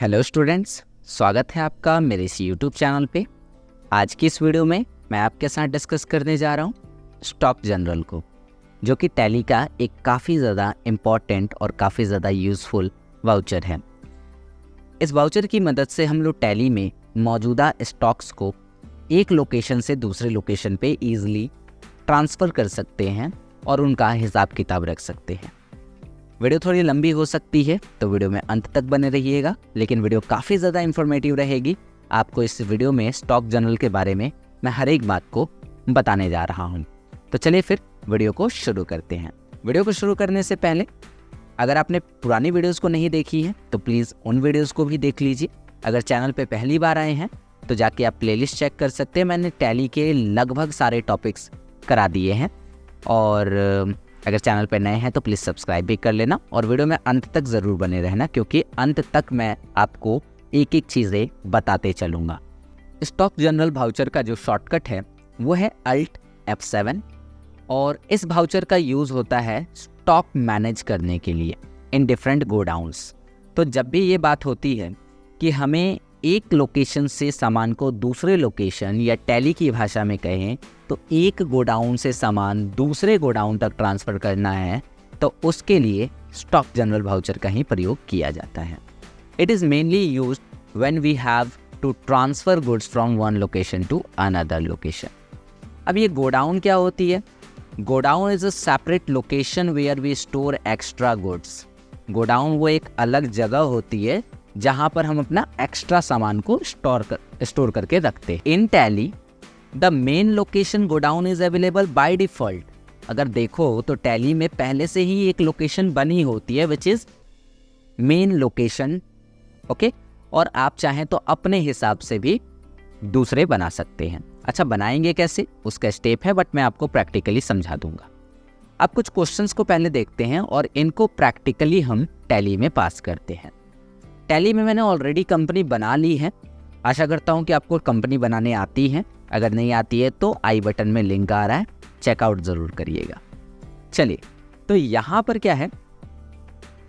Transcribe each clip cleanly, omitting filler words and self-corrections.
Hello students, स्वागत है आपका मेरे इस यूट्यूब चैनल पे। आज की इस वीडियो में मैं आपके साथ डिस्कस करने जा रहा हूँ स्टॉक जनरल को, जो कि टैली का एक काफ़ी ज़्यादा इम्पॉर्टेंट और काफ़ी ज़्यादा यूज़फुल वाउचर है। इस वाउचर की मदद से हम लोग टैली में मौजूदा स्टॉक्स को एक लोकेशन से दूसरे लोकेशन पे ईजिली ट्रांसफ़र कर सकते हैं और उनका हिसाब किताब रख सकते हैं। वीडियो थोड़ी लंबी हो सकती है तो वीडियो में अंत तक बने रहिएगा, लेकिन वीडियो काफ़ी ज़्यादा इन्फॉर्मेटिव रहेगी। आपको इस वीडियो में स्टॉक जनरल के बारे में मैं हर एक बात को बताने जा रहा हूँ। तो चलिए फिर वीडियो को शुरू करते हैं। वीडियो को शुरू करने से पहले अगर आपने पुरानी वीडियोज़ को नहीं देखी है तो प्लीज़ उन वीडियोज़ को भी देख लीजिए। अगर चैनल पर पहली बार आए हैं तो जाके आप प्लेलिस्ट चेक कर सकते हैं। मैंने टैली के लगभग सारे टॉपिक्स करा दिए हैं, और अगर चैनल पर नए हैं तो प्लीज़ सब्सक्राइब भी कर लेना और वीडियो में अंत तक ज़रूर बने रहना, क्योंकि अंत तक मैं आपको एक एक चीज़ें बताते चलूँगा। स्टॉक जनरल वाउचर का जो शॉर्टकट है वो है Alt F7, और इस वाउचर का यूज़ होता है स्टॉक मैनेज करने के लिए इन डिफरेंट गोडाउन्स। तो जब भी ये बात होती है कि हमें एक लोकेशन से सामान को दूसरे लोकेशन, या टैली की भाषा में कहें तो एक गोडाउन से सामान दूसरे गोडाउन तक ट्रांसफ़र करना है, तो उसके लिए स्टॉक जनरल वाउचर का ही प्रयोग किया जाता है। It is mainly used when we have to transfer goods from one location to another location. अब ये गोडाउन क्या होती है? Godown is a separate location where we store extra goods. Godown वो एक अलग जगह होती है जहाँ पर हम अपना एक्स्ट्रा सामान को स्टोर करके रखते हैं। In Tally the main location godown is available by default. अगर देखो तो टैली में पहले से ही एक लोकेशन बनी होती है which is main location, okay. और आप चाहें तो अपने हिसाब से भी दूसरे बना सकते हैं। अच्छा, बनाएंगे कैसे उसका स्टेप है, बट मैं आपको प्रैक्टिकली समझा दूंगा। अब कुछ क्वेश्चंस को पहले देखते हैं और इनको प्रैक्टिकली हम टैली में पास करते हैं। टैली में मैंने ऑलरेडी कंपनी बना ली है। आशा करता हूँ कि आपको कंपनी बनाने आती है। अगर नहीं आती है तो आई बटन में लिंक आ रहा है, चेकआउट ज़रूर करिएगा। चलिए, तो यहाँ पर क्या है,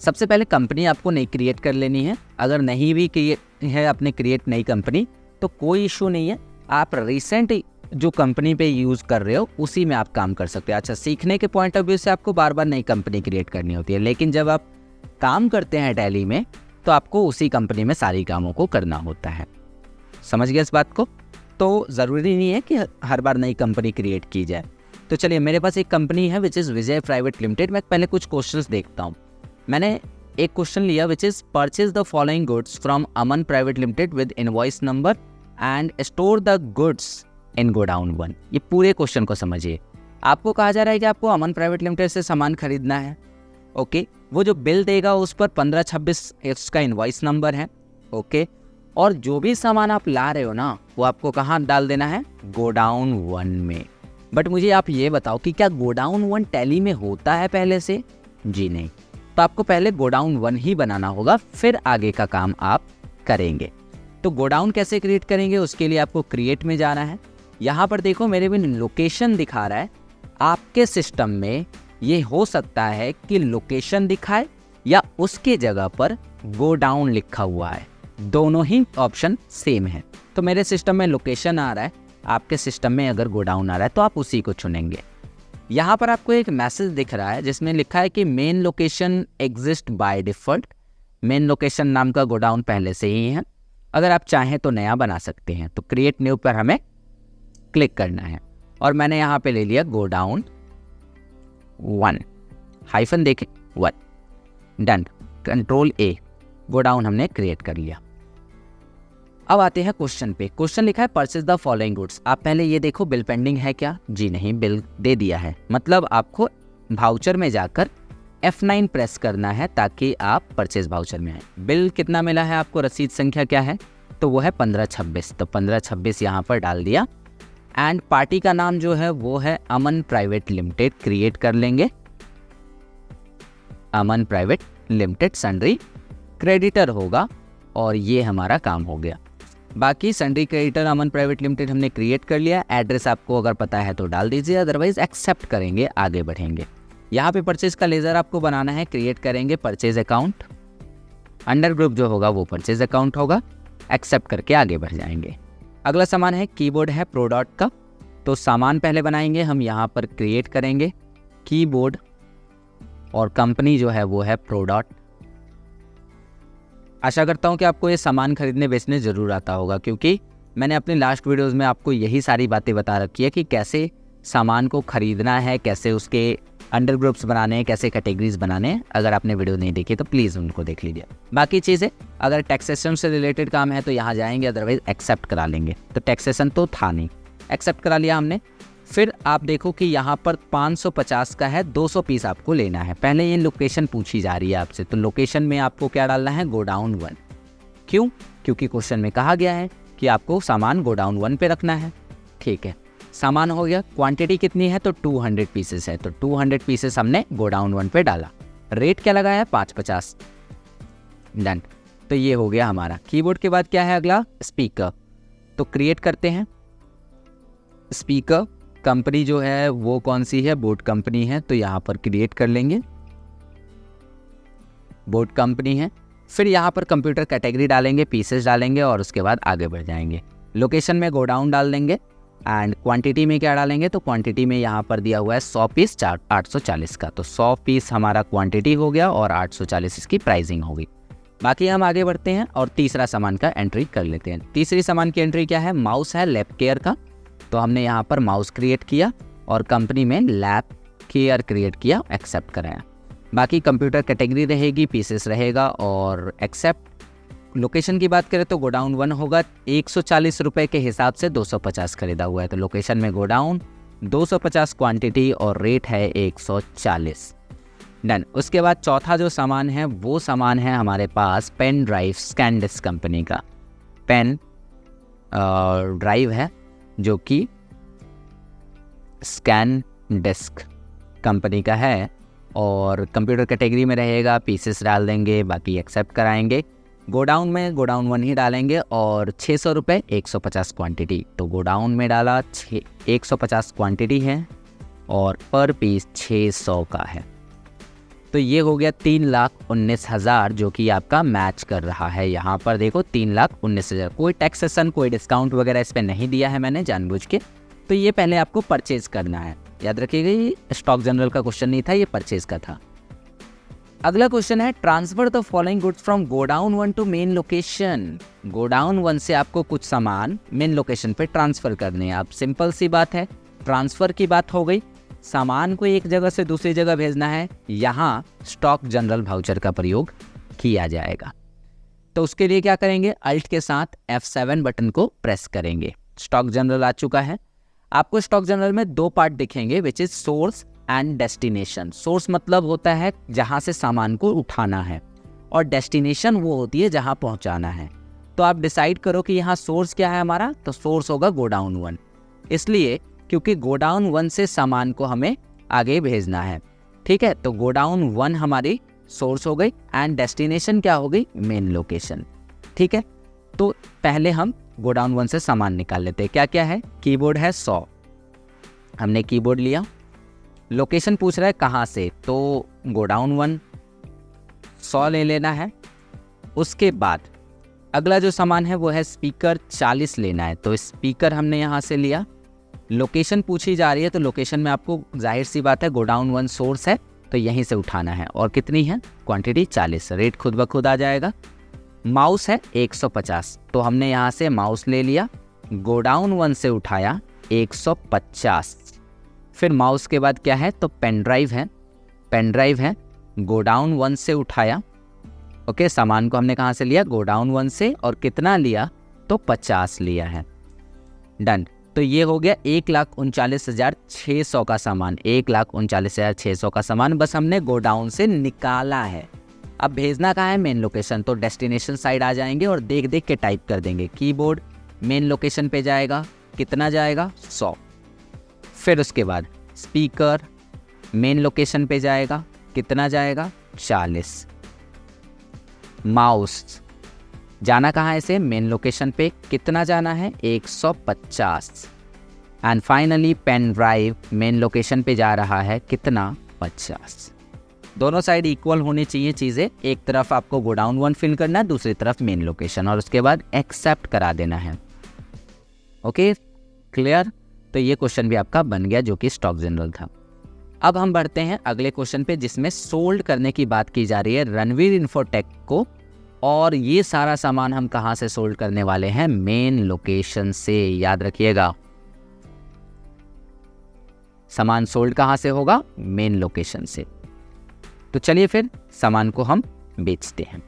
सबसे पहले कंपनी आपको नई क्रिएट कर लेनी है। अगर नहीं भी क्रिएट है आपने क्रिएट नई कंपनी तो कोई इशू नहीं है, आप रिसेंट जो कंपनी पे यूज़ कर रहे हो उसी में आप काम कर सकते हो। अच्छा, सीखने के पॉइंट ऑफ व्यू से आपको बार बार नई कंपनी क्रिएट करनी होती है, लेकिन जब आप काम करते हैं टैली में तो आपको उसी कंपनी में सारी कामों को करना होता है। समझ गए इस बात को? तो ज़रूरी नहीं है कि हर बार नई कंपनी क्रिएट की जाए। तो चलिए, मेरे पास एक कंपनी है which is Vijay private limited. मैं पहले कुछ क्वेश्चंस देखता हूँ। मैंने एक क्वेश्चन लिया which is purchase the following goods from Aman private limited with invoice number and store the goods in godown 1। ये पूरे क्वेश्चन को समझिए। आपको कहा जा रहा है कि आपको अमन प्राइवेट लिमिटेड से सामान खरीदना है, ओके। वो जो बिल देगा उस पर 1526 उसका इनवॉइस नंबर है, ओके। और जो भी सामान आप ला रहे हो ना, वो आपको कहाँ डाल देना है? गोडाउन 1 में। बट मुझे आप ये बताओ कि क्या गोडाउन 1 टैली में होता है पहले से? जी नहीं। तो आपको पहले गोडाउन 1 ही बनाना होगा, फिर आगे का काम आप करेंगे। तो गोडाउन कैसे क्रिएट करेंगे? उसके लिए आपको क्रिएट में जाना है। यहाँ पर देखो मेरे भी लोकेशन दिखा रहा है। आपके सिस्टम में ये हो सकता है कि लोकेशन दिखाए या उसके जगह पर गोडाउन लिखा हुआ है, दोनों ही ऑप्शन सेम है। तो मेरे सिस्टम में लोकेशन आ रहा है, आपके सिस्टम में अगर गोडाउन आ रहा है तो आप उसी को चुनेंगे। यहाँ पर आपको एक मैसेज दिख रहा है जिसमें लिखा है कि main location exist by default. Main location नाम का गोडाउन पहले से ही है। अगर आप चाहें तो नया बना सकते हैं। तो क्रिएट न्यू पर हमें क्लिक करना है, और मैंने यहाँ पे ले लिया गोडाउन 1 हाइफन देखें 1, डन। कंट्रोल A, गोडाउन हमने क्रिएट कर लिया। अब आते हैं क्वेश्चन पे। क्वेश्चन लिखा है परचेज द फॉलोइंग गुड्स। आप पहले ये देखो बिल पेंडिंग है क्या? जी नहीं, बिल दे दिया है। मतलब आपको वाउचर में जाकर F9 प्रेस करना है ताकि आप परचेज वाउचर में आए। बिल कितना मिला है आपको? रसीद संख्या क्या है? तो वो है 1526। तो 1526 यहाँ पर डाल दिया। एंड पार्टी का नाम जो है वो है अमन प्राइवेट लिमिटेड। क्रिएट कर लेंगे अमन प्राइवेट लिमिटेड। सन्ड्री क्रेडिटर होगा, और ये हमारा काम हो गया। बाकी सन्ड्री क्रेडिटर अमन प्राइवेट लिमिटेड हमने क्रिएट कर लिया। एड्रेस आपको अगर पता है तो डाल दीजिए, अदरवाइज एक्सेप्ट करेंगे, आगे बढ़ेंगे। यहाँ पे परचेज का लेजर आपको बनाना है। क्रिएट करेंगे परचेज अकाउंट, अंडर ग्रुप जो होगा वो परचेज अकाउंट होगा, एक्सेप्ट करके आगे बढ़ जाएंगे। अगला सामान है कीबोर्ड है प्रोडॉट का। तो सामान पहले बनाएंगे हम, यहाँ पर क्रिएट करेंगे कीबोर्ड और कंपनी जो है वो है प्रोडॉट। आशा करता हूँ कि आपको ये सामान खरीदने बेचने ज़रूर आता होगा, क्योंकि मैंने अपनी लास्ट वीडियोस में आपको यही सारी बातें बता रखी है कि कैसे सामान को खरीदना है, कैसे उसके अंडर ग्रुप्स बनाने हैं, कैसे कैटेगरीज बनाने हैं। अगर आपने वीडियो नहीं देखी तो प्लीज़ उनको देख लीजिए। बाकी चीज़ें अगर टैक्सेशन से रिलेटेड काम है तो यहाँ जाएंगे, अदरवाइज एक्सेप्ट करा लेंगे। तो टैक्सेशन तो था नहीं, एक्सेप्ट करा लिया हमने। फिर आप देखो कि यहाँ पर 550 का है, 200 पीस आपको लेना है। पहले ये लोकेशन पूछी जा रही है आपसे, तो लोकेशन में आपको क्या डालना है, गोडाउन 1। क्यों? क्योंकि क्वेश्चन में कहा गया है कि आपको सामान गोडाउन 1 पे रखना है। ठीक है, सामान हो गया। क्वांटिटी कितनी है, तो 200 पीसेस है, तो 200 पीसेस हमने गोडाउन 1 पे डाला। रेट क्या लगाया है, 550। डन। तो ये हो गया हमारा। कीबोर्ड के बाद क्या है अगला, स्पीकर। तो क्रिएट करते हैं स्पीकर। कंपनी जो है वो कौन सी है, बोट कंपनी है, तो यहाँ पर क्रिएट कर लेंगे, बोट कंपनी है। फिर यहाँ पर कंप्यूटर कैटेगरी डालेंगे, पीसेस डालेंगे और उसके बाद आगे बढ़ जाएंगे। लोकेशन में गोडाउन डाल देंगे एंड क्वांटिटी में क्या डालेंगे, तो क्वांटिटी में यहाँ पर दिया हुआ है 100 पीस 840 का, तो 100 पीस हमारा क्वांटिटी हो गया और 840 इसकी प्राइसिंग होगी। बाकी हम आगे बढ़ते हैं और तीसरा सामान का एंट्री कर लेते हैं। तीसरी सामान की एंट्री क्या है, माउस है लैप केयर का। तो हमने यहाँ पर माउस क्रिएट किया और कंपनी में लैप केयर क्रिएट किया, एक्सेप्ट कराया। बाकी कंप्यूटर कैटेगरी रहेगी, पीसेस रहेगा और एक्सेप्ट। लोकेशन की बात करें तो गोडाउन 1 होगा। 140 रुपये के हिसाब से 250 खरीदा हुआ है, तो लोकेशन में गोडाउन, 250 क्वांटिटी और रेट है 140। डन। उसके बाद चौथा जो सामान है वो सामान है हमारे पास पेन ड्राइव, स्कैनडिस्क कंपनी का पेन ड्राइव है, जो कि स्कैनडिस्क कंपनी का है और कंप्यूटर कैटेगरी में रहेगा, पीसेस डाल देंगे, बाकी एक्सेप्ट कराएंगे। गोडाउन में गोडाउन 1 ही डालेंगे और 600 रुपये 150 क्वांटिटी, तो गोडाउन में डाला 150 क्वांटिटी है और पर पीस 600 का है। तो ये हो गया 3,19,000, जो कि आपका मैच कर रहा है। यहाँ पर देखो 3,19,000, कोई टैक्सेशन कोई डिस्काउंट वगैरह इस पर नहीं दिया है मैंने जानबूझ के। तो ये पहले आपको परचेज करना है, याद रखिएगा ये स्टॉक जनरल का क्वेश्चन नहीं था, ये परचेज का था। अगला क्वेश्चन है transfer the following goods from godown 1 to main location. Godown 1 से आपको कुछ सामान मेन लोकेशन पे ट्रांसफर करने हैं। आप सिंपल सी बात है, ट्रांसफर की बात हो गई, सामान को एक जगह से दूसरी जगह भेजना है, यहाँ स्टॉक जनरल वाउचर का प्रयोग किया जाएगा। तो उसके लिए क्या करेंगे, अल्ट के साथ F7 बटन को प्रेस करेंगे। स्टॉक जनरल आ चुका है। आपको स्टॉक जनरल में 2 पार्ट दिखेंगे, which is source and destination. Source मतलब होता है जहाँ से सामान को उठाना है और डेस्टिनेशन वो होती है जहाँ पहुँचाना है। तो आप डिसाइड करो कि यहाँ सोर्स क्या है हमारा, तो सोर्स होगा गोडाउन 1, इसलिए क्योंकि गोडाउन 1 से सामान को हमें आगे भेजना है। ठीक है, तो गोडाउन 1 हमारी सोर्स हो गई एंड डेस्टिनेशन क्या हो गई, मेन लोकेशन। ठीक है, तो पहले हम गोडाउन 1 से सामान निकाल लेते हैं। क्या क्या है, कीबोर्ड है 100, हमने कीबोर्ड लिया। लोकेशन पूछ रहा है कहाँ से, तो गोडाउन 1 100 ले लेना है। उसके बाद अगला जो सामान है वो है स्पीकर, 40 लेना है, तो स्पीकर हमने यहाँ से लिया। लोकेशन पूछी जा रही है, तो लोकेशन में आपको जाहिर सी बात है गोडाउन 1 सोर्स है तो यहीं से उठाना है, और कितनी है क्वांटिटी 40, रेट खुद ब खुद आ जाएगा। माउस है 150, तो हमने यहाँ से माउस ले लिया, गोडाउन 1 से उठाया 150। फिर माउस के बाद क्या है, तो पेन ड्राइव है, पेन ड्राइव है, गोडाउन 1 से उठाया। ओके, सामान को हमने कहाँ से लिया, गोडाउन 1 से, और कितना लिया, तो 50 लिया है। डन। तो ये हो गया 1,39,600 का सामान, 1,39,600 का सामान बस हमने गोडाउन से निकाला है। अब भेजना कहाँ है, मेन लोकेशन, तो डेस्टिनेशन साइड आ जाएंगे और देख देख के टाइप कर देंगे। कीबोर्ड मेन लोकेशन पे जाएगा, कितना जाएगा 100। फिर उसके बाद स्पीकर मेन लोकेशन पे जाएगा, कितना जाएगा 40। माउस जाना कहाँ है इसे, मेन लोकेशन पे, कितना जाना है 150। And finally pen drive main location पे जा रहा है, कितना 50। दोनों साइड इक्वल होनी चाहिए चीज़ें। एक तरफ आपको गोडाउन 1 फिल करना है, दूसरी तरफ मेन लोकेशन, और उसके बाद एक्सेप्ट करा देना है। Okay, clear. तो ये क्वेश्चन भी आपका बन गया जो कि स्टॉक जनरल था। अब हम बढ़ते हैं अगले क्वेश्चन पे, जिसमें सोल्ड करने की बात की जा रही है रणवीर इन्फोटेक को। और ये सारा सामान हम कहाँ से सोल्ड करने वाले हैं? मेन लोकेशन से, याद रखिएगा। सामान सोल्ड कहाँ से होगा? मेन लोकेशन से। तो चलिए फिर सामान को हम बेचते हैं।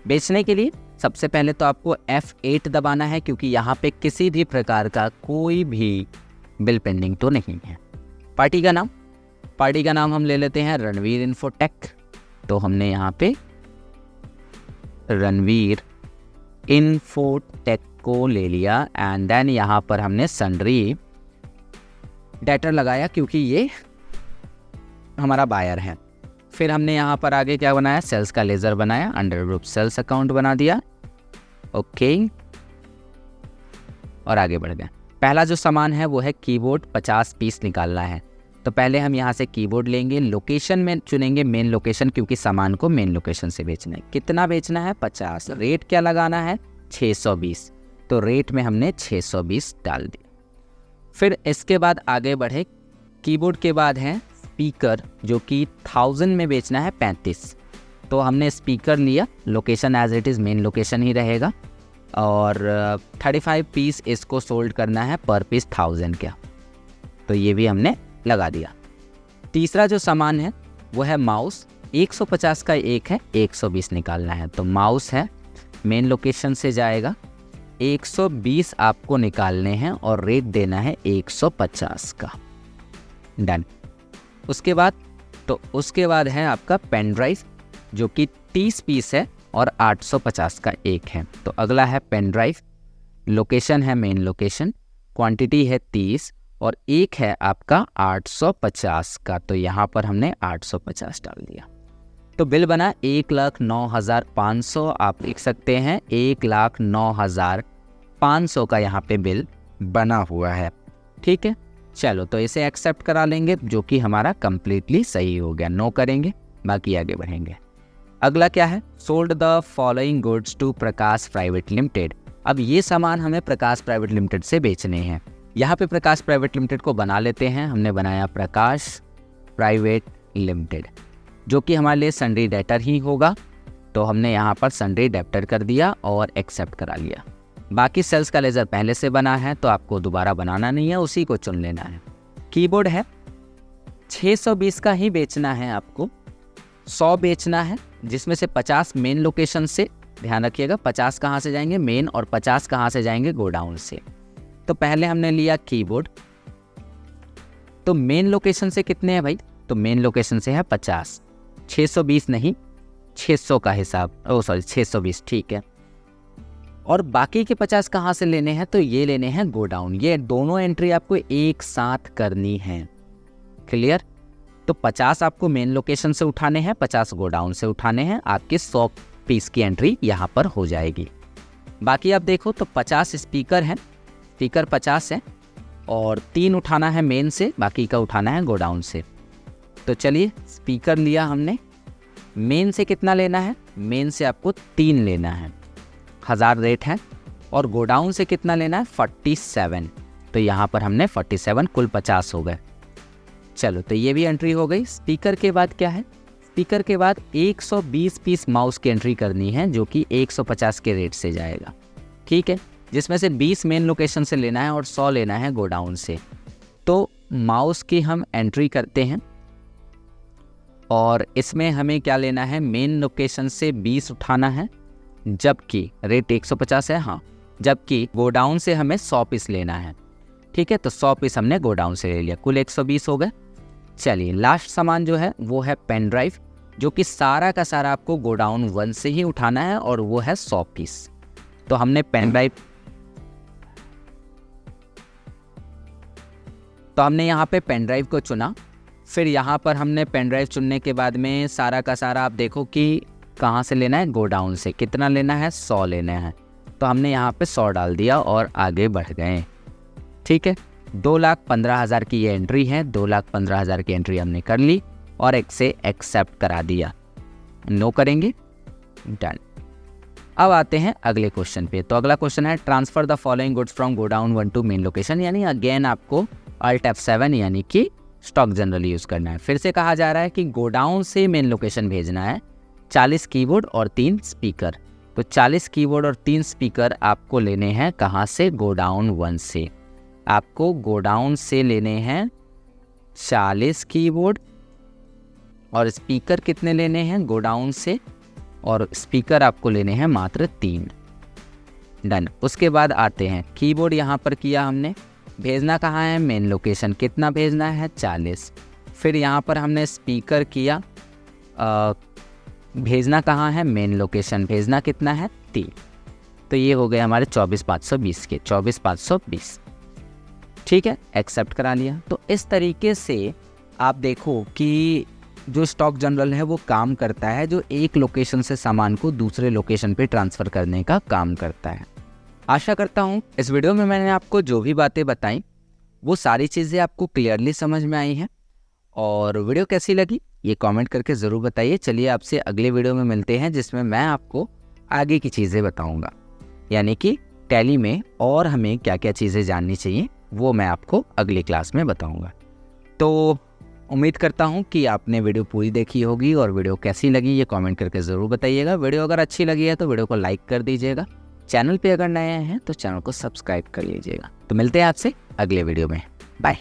बेचने के लिए सबसे पहले तो आपको F8 दबाना है, क्योंकि यहाँ पे किसी भी प्रकार का कोई भी बिल पेंडिंग तो नहीं है। पार्टी का नाम हम ले लेते हैं रणवीर इन्फोटेक। तो हमने यहाँ पे रणवीर इन्फोटेक को ले लिया, एंड देन यहाँ पर हमने सन्ड्री डेटर लगाया, क्योंकि ये हमारा बायर है। फिर हमने यहाँ पर आगे क्या बनाया? सेल्स का लेजर बनाया, अंडर ग्रुप सेल्स अकाउंट बना दिया। ओके, और आगे बढ़ गए। पहला जो सामान है वो है कीबोर्ड, 50 पीस निकालना है। तो पहले हम यहाँ से कीबोर्ड लेंगे, लोकेशन में चुनेंगे मेन लोकेशन, क्योंकि सामान को मेन लोकेशन से बेचना है। कितना बेचना है? 50। रेट क्या लगाना है? 620। तो रेट में हमने 620 डाल दिया। फिर इसके बाद आगे बढ़े, कीबोर्ड के बाद है स्पीकर, जो कि 1000 में बेचना है 35। तो हमने स्पीकर लिया, location as it is main location ही रहेगा, और 35 पीस इसको सोल्ड करना है, पर पीस 1000 का। तो ये भी हमने लगा दिया। तीसरा जो सामान है वो है माउस, 150 का एक है, 120 निकालना है। तो माउस है, मेन लोकेशन से जाएगा, 120 आपको निकालने हैं और रेट देना है 150 का। डन। उसके बाद है आपका पेन ड्राइव, जो कि 30 पीस है और 850 का एक है। तो अगला है पेन ड्राइव, लोकेशन है मेन लोकेशन, क्वांटिटी है 30 और एक है आपका 850 का। तो यहाँ पर हमने 850 डाल दिया। तो बिल बना 1,09,500। आप लिख सकते हैं 1,09,500 का यहाँ पे बिल बना हुआ है। ठीक है, चलो तो इसे एक्सेप्ट करा लेंगे, जो कि हमारा कंप्लीटली सही हो गया। नो करेंगे, बाकी आगे बढ़ेंगे। अगला क्या है? Sold the following goods to Prakash private limited. अब ये सामान हमें प्रकाश प्राइवेट लिमिटेड से बेचने हैं। यहाँ पे प्रकाश प्राइवेट लिमिटेड को बना लेते हैं। हमने बनाया प्रकाश प्राइवेट लिमिटेड, जो कि हमारे लिए सन्ड्री डेटर ही होगा। तो हमने यहाँ पर सन्ड्री डेप्टर कर दिया और एक्सेप्ट करा लिया। बाकी सेल्स का लेजर पहले से बना है, तो आपको दोबारा बनाना नहीं है, उसी को चुन लेना है। कीबोर्ड है, 620 का ही बेचना है आपको, 100 बेचना है, जिसमें से 50 मेन लोकेशन से। ध्यान रखिएगा, 50 कहाँ से जाएंगे? मेन, और 50 कहाँ से जाएंगे? गोडाउन से। तो पहले हमने लिया कीबोर्ड। तो मेन लोकेशन से कितने हैं भाई? तो मेन लोकेशन से है 50, 620 नहीं, 600 का हिसाब, 620, ठीक है। और बाकी के 50 कहाँ से लेने हैं? तो ये लेने हैं गोडाउन। ये दोनों एंट्री आपको एक साथ करनी है। क्लियर? तो 50 आपको मेन लोकेशन से उठाने हैं, 50 गोडाउन से उठाने हैं। आपकी 100 पीस की एंट्री यहाँ पर हो जाएगी। बाकी आप देखो तो 50 स्पीकर हैं, स्पीकर 50 है, और 3 उठाना है मेन से, बाकी का उठाना है गोडाउन से। तो चलिए, स्पीकर लिया हमने। मेन से कितना लेना है? मेन से आपको 3 लेना है, 1000 रेट है। और गोडाउन से कितना लेना है? 47। तो यहाँ पर हमने 47, कुल 50 हो गए। चलो, तो ये भी एंट्री हो गई। स्पीकर के बाद क्या है? स्पीकर के बाद 120 पीस माउस की एंट्री करनी है, जो कि 150 के रेट से जाएगा। ठीक है, जिसमें से 20 मेन लोकेशन से लेना है और 100 लेना है गोडाउन से। तो माउस की हम एंट्री करते हैं, और इसमें हमें क्या लेना है? मेन लोकेशन से 20 उठाना है, जबकि रेट 150 है, हाँ, जबकि गोडाउन से हमें 100 पीस लेना है। ठीक है, तो 100 पीस हमने गोडाउन से ले लिया, कुल 120 हो गए। चलिए, लास्ट सामान जो है वो है पेन ड्राइव, जो कि सारा का सारा आपको गोडाउन 1 से ही उठाना है, और वो है 100 पीस। तो हमने पेन ड्राइव, तो हमने यहाँ पे पेन ड्राइव को चुना। फिर यहाँ पर हमने पेन ड्राइव चुनने के बाद में सारा का सारा आप देखो कि कहाँ से लेना है? गोडाउन से। कितना लेना है? 100 लेना है। तो हमने यहाँ पे 100 डाल दिया और आगे बढ़ गए। ठीक है, 2,15,000 की ये एंट्री है। 2,15,000 की एंट्री हमने कर ली, और एक से एक्सेप्ट करा दिया, नो करेंगे, डन। अब आते हैं अगले क्वेश्चन पे। तो अगला क्वेश्चन है transfer the following goods from godown 1 to main location, यानी अगेन आपको Alt F7 यानी कि स्टॉक जनरल यूज़ करना है। फिर से कहा जा रहा है कि गोडाउन से मेन लोकेशन भेजना है 40 कीबोर्ड और 3 स्पीकर। तो 40 कीबोर्ड और 3 स्पीकर आपको लेने हैं कहाँ से? गोडाउन 1 से। आपको गोडाउन से लेने हैं 40 कीबोर्ड और स्पीकर कितने लेने हैं गोडाउन से? और स्पीकर आपको लेने हैं मात्र 3। डन। उसके बाद आते हैं कीबोर्ड, यहाँ पर किया हमने, भेजना कहाँ है? Main location. कितना भेजना है? 40। फिर यहाँ पर हमने स्पीकर किया, भेजना कहाँ है? Main location. भेजना कितना है? 3। तो ये हो गए हमारे 24,520 के 24,520। ठीक है, एक्सेप्ट करा लिया। तो इस तरीके से आप देखो कि जो स्टॉक जनरल है वो काम करता है, जो एक लोकेशन से सामान को दूसरे लोकेशन पे ट्रांसफ़र करने का काम करता है। आशा करता हूँ इस वीडियो में मैंने आपको जो भी बातें बताई वो सारी चीज़ें आपको क्लियरली समझ में आई हैं। और वीडियो कैसी लगी ये कमेंट करके ज़रूर बताइए। चलिए आपसे अगले वीडियो में मिलते हैं जिसमें मैं आपको आगे की चीज़ें बताऊँगा, यानी कि टैली में और हमें क्या क्या चीज़ें जाननी चाहिए वो मैं आपको अगली क्लास में बताऊँगा। तो उम्मीद करता हूँ कि आपने वीडियो पूरी देखी होगी और वीडियो कैसी लगी ये कमेंट करके ज़रूर बताइएगा। वीडियो अगर अच्छी लगी है तो वीडियो को लाइक कर दीजिएगा। चैनल पे अगर नए हैं तो चैनल को सब्सक्राइब कर लीजिएगा। तो मिलते हैं आपसे अगले वीडियो में। बाय।